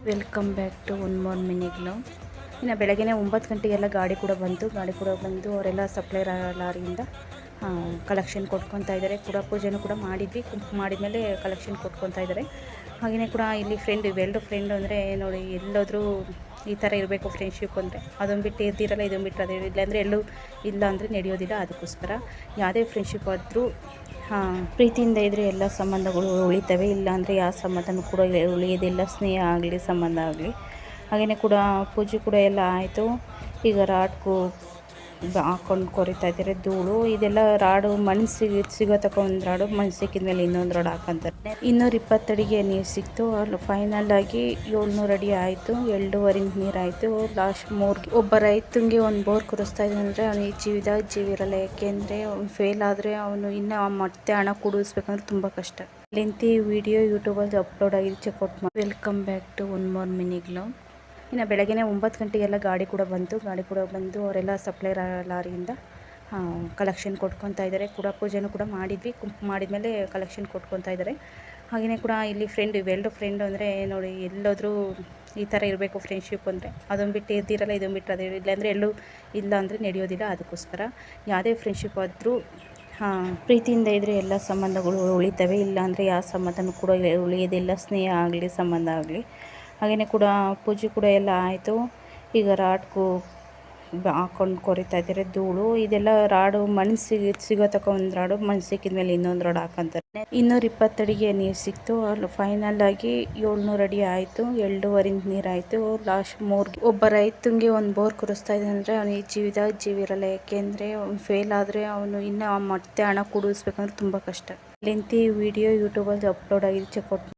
Welcome back to one more mini glow. ಇನ್ನು ಬೆಳಗ್ಗೆ 9 ಗಂಟೆಗೆಲ್ಲ ಗಾಡಿ ಕೂಡ ಬಂದು ಅವರೆಲ್ಲ ಸಪ್ಲೈ ಲಾರಿಯಿಂದ ಕಲೆಕ್ಷನ್ ಕೊಟ್ಕೊತಾ ಇದ್ದಾರೆ. ಕೂಡ ಪೂಜೆನೂ ಕೂಡ ಮಾಡಿದ್ವಿ. ಮಾಡಿದ್ಮೇಲೆ ಕಲೆಕ್ಷನ್ ಕೊಟ್ಕೊತಾ ಇದ್ದಾರೆ. ಹಾಗೆಯೇ ಕೂಡ ಇಲ್ಲಿ ಇವೆರಡು ಫ್ರೆಂಡ್ ಅಂದರೆ ನೋಡಿ, ಎಲ್ಲೋದ್ರೂ ಈ ಥರ ಇರಬೇಕು ಫ್ರೆಂಡ್ಶಿಪ್ ಅಂದರೆ. ಅದೊಂದು ಬಿಟ್ಟು ಇರ್ತಿರಲ್ಲ, ಇದೊಂದು ಬಿಟ್ಟು ಅದೇ, ಇಲ್ಲಾಂದರೆ ಎಲ್ಲೂ ಇಲ್ಲ ಅಂದರೆ ನಡೆಯೋದಿಲ್ಲ. ಅದಕ್ಕೋಸ್ಕರ ಯಾವುದೇ ಫ್ರೆಂಡ್ಶಿಪ್ ಆದರೂ ಪ್ರೀತಿಯಿಂದ ಇದ್ದರೆ ಎಲ್ಲ ಸಂಬಂಧಗಳು ಉಳಿತವೆ. ಇಲ್ಲಾಂದರೆ ಯಾವ ಸಂಬಂಧನೂ ಕೂಡ ಉಳಿಯೋದಿಲ್ಲ, ಸ್ನೇಹ ಆಗಲಿ ಸಂಬಂಧ ಆಗಲಿ. ಹಾಗೆಯೇ ಕೂಡ ಪೂಜೆ ಕೂಡ ಎಲ್ಲ ಆಯಿತು. ಈಗ ರಾಡ್ಗೂ ಹಾಕ್ಕೊಂಡು ಕೊರಿತಾ ಇದ್ದಾರೆ. ಧೂಳು ಇದೆಲ್ಲ ರಾಡು ಮಣ್ಣು ಸಿಗೋ ತಕ್ಕ ಒಂದು ರಾಡು, ಮಣ್ಣು ಸಿಕ್ಕಿದ ಮೇಲೆ ಇನ್ನೊಂದು ರಾಡು ಹಾಕೊಂತಾರೆ. 220 ಅಡಿಗೆ ನೀರು ಸಿಕ್ತು. ಅಲ್ಲಿ ಫೈನಲ್ ಆಗಿ 700 ಅಡಿ ಆಯಿತು. 2.5 ಇಂಚ್ ನೀರು ಆಯಿತು. ಲಾಸ್ಟ್ 3 ಒಬ್ಬ ರೈತಂಗೆ ಒಂದು ಬೋರ್ ಕುರಿಸ್ತಾ ಇದ್ದಾನೆ ಅಂದರೆ ಅವನಿಗೆ ಜೀವಿರಲ್ಲ. ಯಾಕೆಂದರೆ ಅವ್ನು ಫೇಲ್ ಆದರೆ ಅವನು ಇನ್ನೂ ಮತ್ತೆ ಹಣ ಕೂಡಿಸ್ಬೇಕಂದ್ರೆ ತುಂಬ ಕಷ್ಟ. ಲೆಂತಿ ವಿಡಿಯೋ ಯೂಟ್ಯೂಬಲ್ಲಿ ಅಪ್ಲೋಡ್ ಆಗಿದೆ, ಚೆಕ್ಔಟ್ ಮಾಡಿ. Welcome back to one more mini glow. ಇನ್ನು ಬೆಳಗ್ಗೆ 9 ಗಂಟೆಗೆಲ್ಲ ಗಾಡಿ ಕೂಡ ಬಂದು ಅವರೆಲ್ಲ ಸಪ್ಲೈ ಲಾರಿಯಿಂದ ಕಲೆಕ್ಷನ್ ಕೊಟ್ಕೊತಾ ಇದ್ದಾರೆ. ಕೂಡ ಪೂಜೆನೂ ಕೂಡ ಮಾಡಿದ್ವಿ. ಮಾಡಿದ್ಮೇಲೆ ಕಲೆಕ್ಷನ್ ಕೊಟ್ಕೊತಾ ಇದ್ದಾರೆ. ಹಾಗೆಯೇ ಕೂಡ ಇಲ್ಲಿ ಇವೆರಡು ಫ್ರೆಂಡ್ ಅಂದರೆ ನೋಡಿ, ಎಲ್ಲೋದ್ರೂ ಈ ಥರ ಇರಬೇಕು ಫ್ರೆಂಡ್ಶಿಪ್ ಅಂದರೆ. ಅದೊಂದು ಬಿಟ್ಟು ಇರ್ತಿರಲ್ಲ, ಇದೊಂದು ಬಿಟ್ಟು ಅದೇ, ಇಲ್ಲಾಂದರೆ ಎಲ್ಲೂ ಇಲ್ಲ ಅಂದರೆ ನಡೆಯೋದಿಲ್ಲ. ಅದಕ್ಕೋಸ್ಕರ ಯಾವುದೇ ಫ್ರೆಂಡ್ಶಿಪ್ ಆದರೂ ಪ್ರೀತಿಯಿಂದ ಇದ್ದರೆ ಎಲ್ಲ ಸಂಬಂಧಗಳು ಉಳಿತವೆ. ಇಲ್ಲಾಂದರೆ ಯಾವ ಸಂಬಂಧನೂ ಕೂಡ ಉಳಿಯೋದಿಲ್ಲ, ಸ್ನೇಹ ಆಗಲಿ ಸಂಬಂಧ ಆಗಲಿ. ಹಾಗೆಯೇ ಕೂಡ ಪೂಜೆ ಕೂಡ ಎಲ್ಲ ಆಯಿತು. ಈಗ ರಾಡ್ಗೂ ಹಾಕ್ಕೊಂಡು ಕೊರಿತಾ ಇದ್ದಾರೆ. ಧೂಳು ಇದೆಲ್ಲ ರಾಡು ಮಣ್ಣು ಸಿಗೋ ತಕ್ಕ ಒಂದು ರಾಡು, ಮಣ್ಣು ಸಿಕ್ಕಿದ ಮೇಲೆ ಇನ್ನೊಂದು ರಾಡು ಹಾಕೊಂತಾರೆ. 220 ಅಡಿಗೆ ನೀರು ಸಿಕ್ತು. ಅಲ್ಲಿ ಫೈನಲ್ ಆಗಿ 700 ಅಡಿ ಆಯಿತು. 2.5 ಇಂಚ್ ನೀರು ಆಯಿತು. ಲಾಸ್ಟ್ 3 ಒಬ್ಬ ರೈತಂಗೆ ಒಂದು ಬೋರ್ ಕುರಿಸ್ತಾ ಇದ್ದಾನೆ ಅಂದರೆ ಅವನಿಗೆ ಜೀವಿರಲ್ಲ. ಯಾಕೆಂದರೆ ಅವ್ನು ಫೇಲ್ ಆದರೆ ಅವನು ಇನ್ನೂ ಮತ್ತೆ ಹಣ ಕೂಡಿಸ್ಬೇಕಂದ್ರೆ ತುಂಬ ಕಷ್ಟ. ಲೆಂತಿ ವಿಡಿಯೋ ಯೂಟ್ಯೂಬಲ್ಲಿ ಅಪ್ಲೋಡ್ ಆಗಿದೆ, ಚೆಕ್ಔಟ್ ಮಾಡಿ.